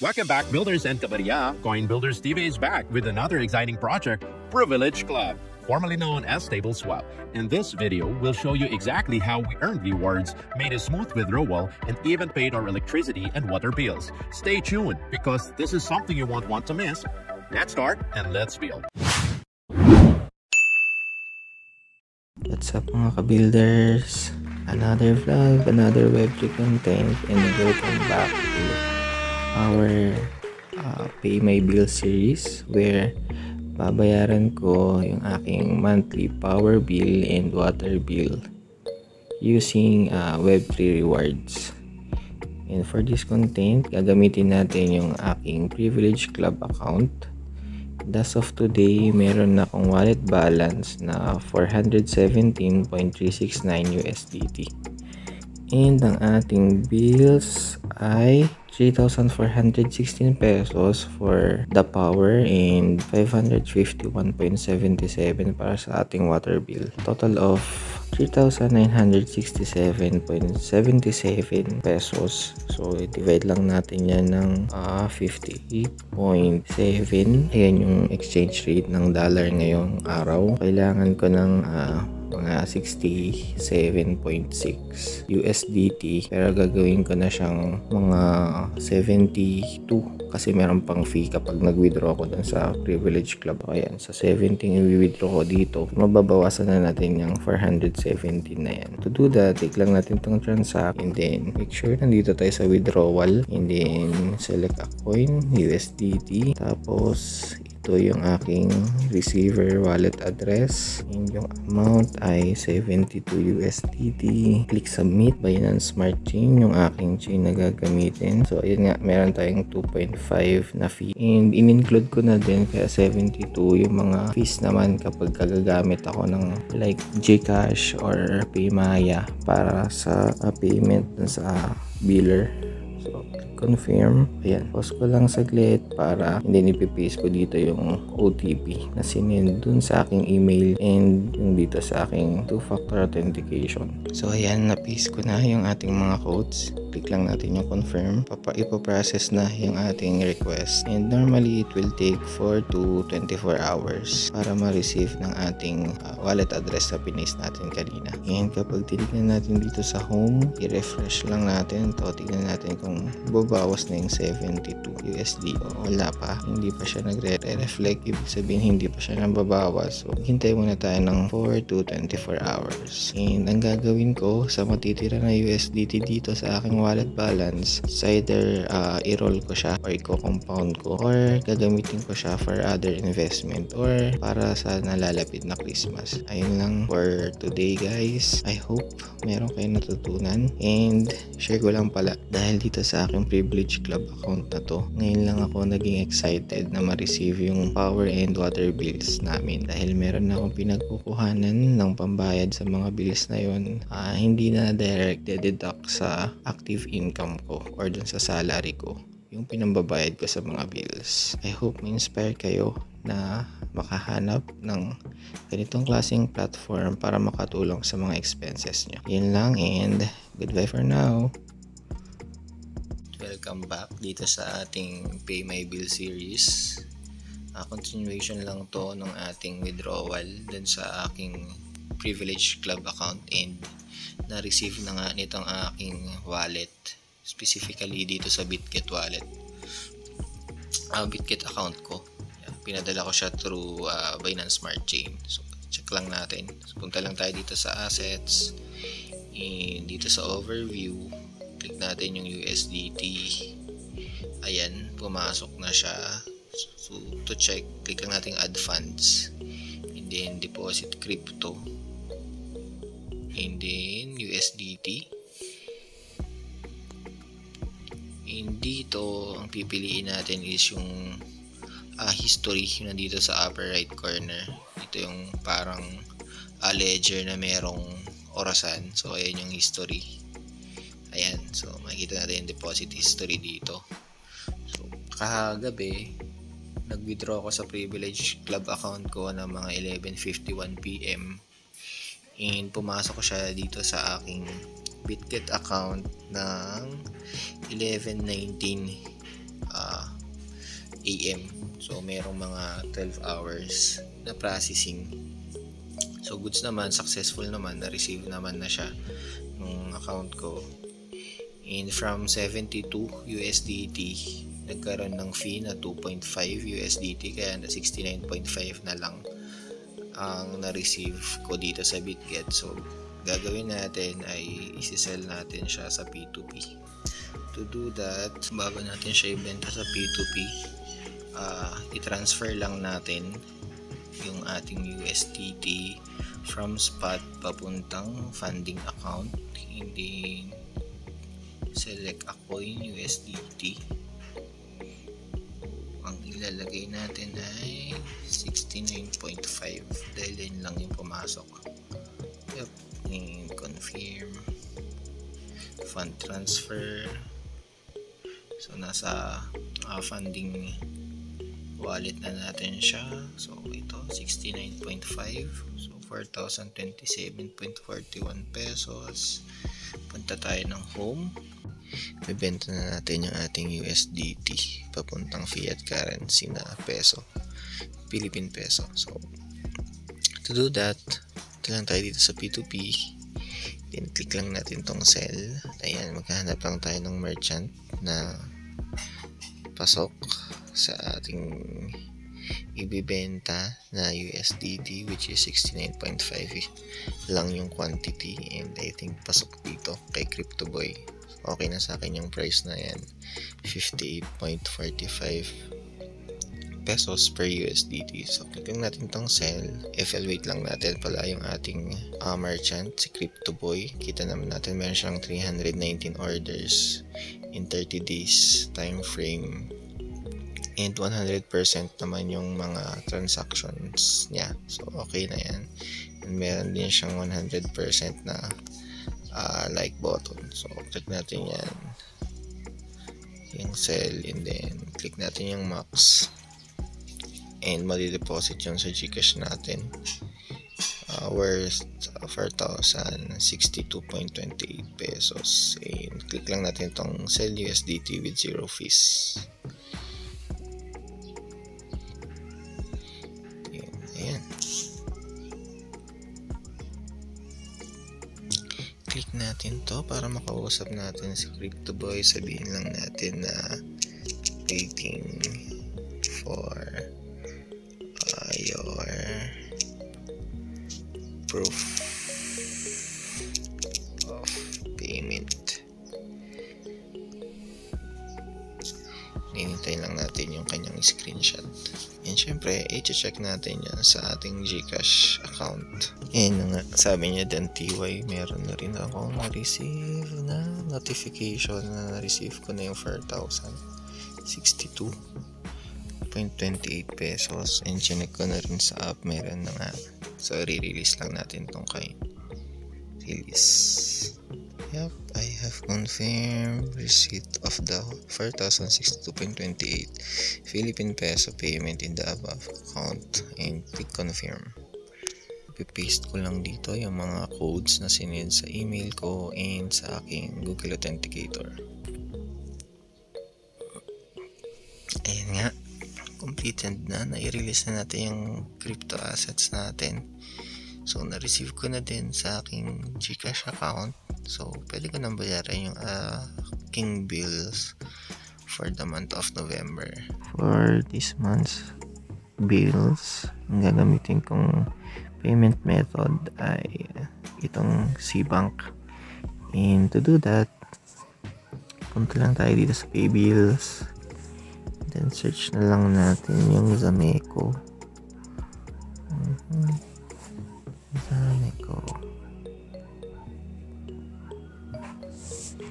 Welcome back, builders and Camarilla. Coin Builders TV is back with another exciting project, Privilege Club, formerly known as Stable Swap. In this video, we'll show you exactly how we earned rewards, made a smooth withdrawal, and even paid our electricity and water bills. Stay tuned because this is something you won't want to miss. Let's start and let's build. What's up mga ka-builders? Another vlog, another Web3 content, and welcome back to our Pay My Bill series where babayaran ko yung aking monthly power bill and water bill using Web3 rewards. And for this content, gagamitin natin yung aking Privilege Club account. As of today, meron na akong wallet balance na 417.369 USDT. And ang ating bills ay 3,416 pesos for the power and 551.77 para sa ating water bill. Total of 3,967.77 pesos. So, divide lang natin yan ng 58.7. Ayan yung exchange rate ng dollar ngayong araw. Kailangan ko ng mga 67.6 USDT, pero gagawin ko na siyang mga 72 kasi meron pang fee kapag nag-withdraw ko dun sa Privilege Club. Ayan, sa 17 i-withdraw ko dito, mababawasan na natin yung 417 na yan. To do that, take lang natin tong transact and then make sure nandito tayo sa withdrawal and then select a coin, USDT, tapos ito yung aking receiver wallet address and yung amount ay 72 USDT. Click submit. Binance Smart Chain yung aking chain na gagamitin. So ayun nga, meron tayong 2.5 na fee and in-include ko na din kaya 72 yung mga fees naman kapag gagamit ako ng like GCash or Paymaya para sa payment sa biller. So, confirm. Ayan, pause ko lang saglit para hindi ipipaste ko dito yung OTP na sinend dun sa aking email and yung dito sa aking two-factor authentication. So, ayan, na-paste ko na yung ating mga codes. Click lang natin yung confirm. Ipoprocess na yung ating request. And normally, it will take 4 to 24 hours para ma-receive ng ating wallet address na pinaste natin kanina. And kapag tinignan natin dito sa home, i-refresh lang natin ito. Tignan natin kung babawas na yung 72 USD o wala pa. Hindi pa siya nagre-reflect. Ibig sabihin, hindi pa siya nababawas. So, hintay muna tayo ng 4 to 24 hours. And ang gagawin ko sa matitira na USDT dito sa aking wallet balance, it's either i-roll ko siya or i-compound ko or gagamitin ko siya for other investment or para sa nalalapit na Christmas. Ayun lang for today guys. I hope meron kayo natutunan and share ko lang pala dahil dito sa aking Privilege Club account na to, ngayon lang ako naging excited na ma-receive yung power and water bills namin dahil meron na akong pinagkukuhanan ng pambayad sa mga bills na yun. Hindi na direct deduct sa active income ko or dun sa salary ko yung pinambabayad ko sa mga bills. I hope ma-inspire kayo na makahanap ng ganitong klaseng platform para makatulong sa mga expenses nyo. Yun lang and goodbye for now. Welcome back dito sa ating Pay My Bill series. Continuation lang to ng ating withdrawal dun sa aking Privilege Club account and na-receive na nga nitong aking wallet, specifically dito sa Bitkit wallet, Bitkit account ko. Pinadala ko siya through Binance Smart Chain. So check lang natin. So, punta lang tayo dito sa assets and dito sa overview, click natin yung USDT. Ayan, pumasok na siya. So to check, click lang natin add funds and then deposit crypto and then USDT. And dito ang pipiliin natin is yung history, yung nandito sa upper right corner. Ito yung parang ledger na merong orasan. So ayan yung history. Ayan, so makikita natin yung deposit history dito. So kahagabi nag-withdraw ko sa Privilege Club account ko ng mga 11:51 PM and pumasok ko siya dito sa aking Bitkit account ng 11:19 AM. So merong mga 12 hours na processing. So goods naman, successful naman, na-receive naman na siya nung account ko. And from 72 USDT, nagkaroon ng fee na 2.5 USDT, kaya na 69.5 na lang ang na-receive ko dito sa BitGet. So gagawin natin ay isi-sell natin siya sa P2P. To do that, bago natin siya ibenta sa P2P, i-transfer lang natin yung ating USDT from spot papuntang funding account. Hindi select a coin USDT. Ang ilalagay natin ay 69.5 dahil yun lang yung pumasok. Yep. And confirm fund transfer. So nasa funding wallet na natin siya. So ito 69.5. So 4,027.41 pesos. Punta tayo ng home. Bibenta na natin yung ating USDT papuntang fiat currency na peso, Philippine peso. So to do that, ito lang tayo dito sa P2P. Then click lang natin tong sell. Ayan, maghahanap lang tayo ng merchant na pasok sa ating ibibenta na USDT, which is 69.5 lang yung quantity, and I think pasok dito kay CryptoBoy. Okay na sa akin yung price na yan, 58.45 pesos per USDT. So click lang natin tong sell. Evaluate lang natin pala yung ating merchant, si CryptoBoy. Kita naman natin meron siyang 319 orders in 30 days time frame, and 100% naman yung mga transactions niya. So okay na yan. And meron din siyang 100% na like button. So click natin yan, yung sell, and then click natin yung max, and madi-deposit yun sa GCash natin, worth 4,062.28 pesos. And click lang natin itong sell USDT with 0 fees. Ayan. Click natin to para makausap natin si CryptoBoy. Sabihin lang natin na waiting for your proof of payment. Hinintay lang natin yung kanyang screenshot. And syempre, i-check natin yan sa ating GCash account. And nga, sabi niya din, TY, meron na rin ako na-receive na notification na na-receive ko na yung 4,062.28 pesos. And chinek ko na rin sa app, meron na nga. So, re-release lang natin tong kay release. Yep, I have confirmed receipt of the 4,062.28 Philippine peso payment in the above account, and click confirm. Paste ko lang dito yung mga codes na sinend sa email ko and sa aking Google Authenticator. Ayan nga, completed na. Na-release na natin yung crypto assets natin. So, na-receive ko na din sa aking GCash account. So, pwede ko nang bayaran yung aking bills for the month of November. For this month's bills, ang gagamitin kong payment method ay itong Cbank. And to do that, punta lang tayo dito sa pay bills. Then search na lang natin yung Zameco. Zameco.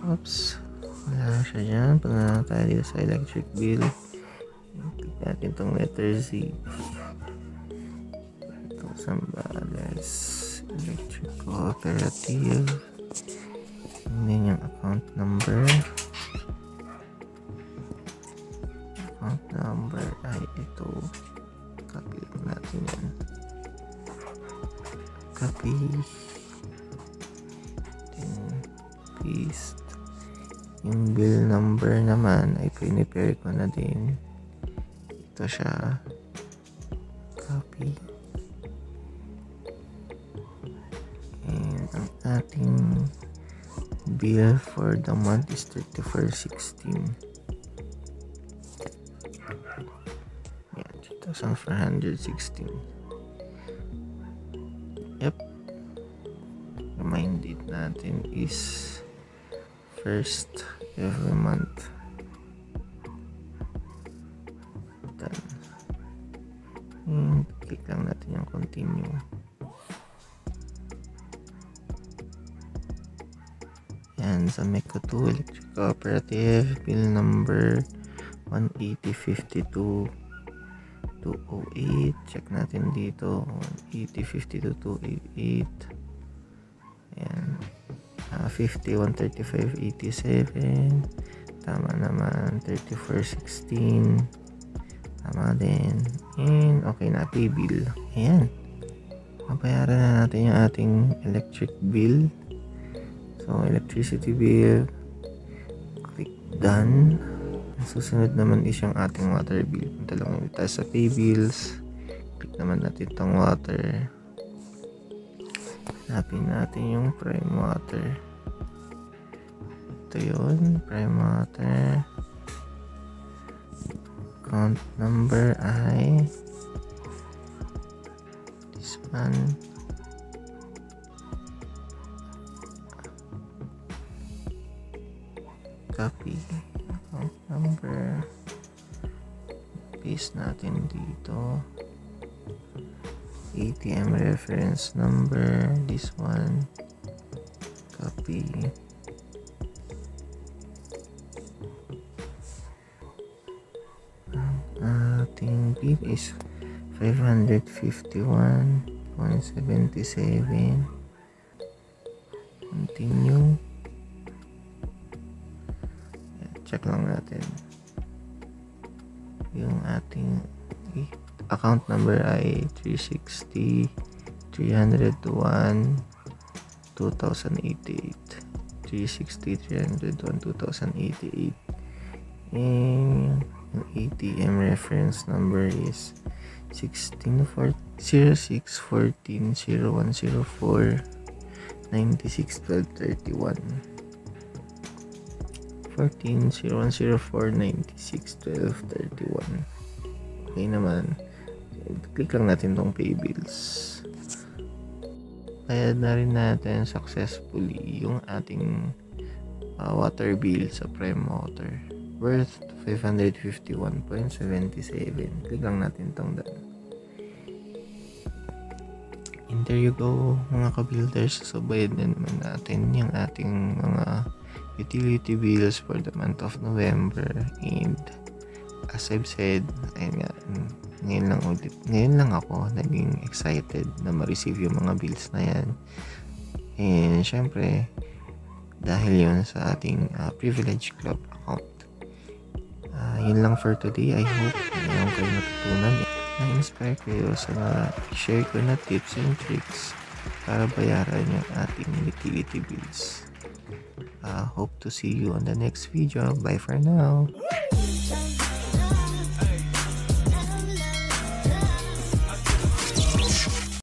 Oops. Wala siya dyan. Punta lang tayo dito sa electric bill. Click natin itong letter Z. Itong Zambales Electric Cooperative. And then yung account number. Account number ay ito. Copy lang natin yan. Copy. Then paste. Yung bill number naman ay pinipare ko na din. Ito siya. Copy. And ang ating bill for the month is 3416. Yan, 2,416. Yep. Remind date natin is first every month. Done. And click lang natin yung continue. Yan, sa MECO 2 Electric Cooperative, bill number 18052-208. Check natin dito, 18052-288. Ayan, 50-135-87. Tama naman, 3416. Tama din. And okay na, pay bill. Ayan, mabayaran na natin yung ating electric bill. So, electricity bill, click done. Susunod naman is yung ating water bill. Punta lang ulit tayo sa pay bills. Click naman natin itong water. Hanapin natin yung prime water. Ito yun, prime water. Account number ay this one. Copy account number, paste natin dito. ATM reference number, this one. Copy. Ating bill is 551.77. Continue. Check lang natin yung ating account number ay 360-301-2088 360-301-2088. And yung ATM reference number is 16-14-0104-96-12-31 14-0104-96-12-31. Okay naman. Click lang natin tong pay bills. Bayad na rin natin successfully yung ating water bill sa Prime Water worth 551.77. Click lang natin tong done. And there you go mga ka-builders. So bayad na naman natin yung ating mga utility bills for the month of November. And as I've said, ayun nga, ngayon lang ako naging excited na ma-receive yung mga bills na yan. And syempre dahil yun sa ating Privilege Club account. Yun lang for today. I hope mayroon kayo natutunan, na-inspire kayo sa share ko na tips and tricks para bayaran yung ating utility bills. Hope to see you on the next video. Bye for now.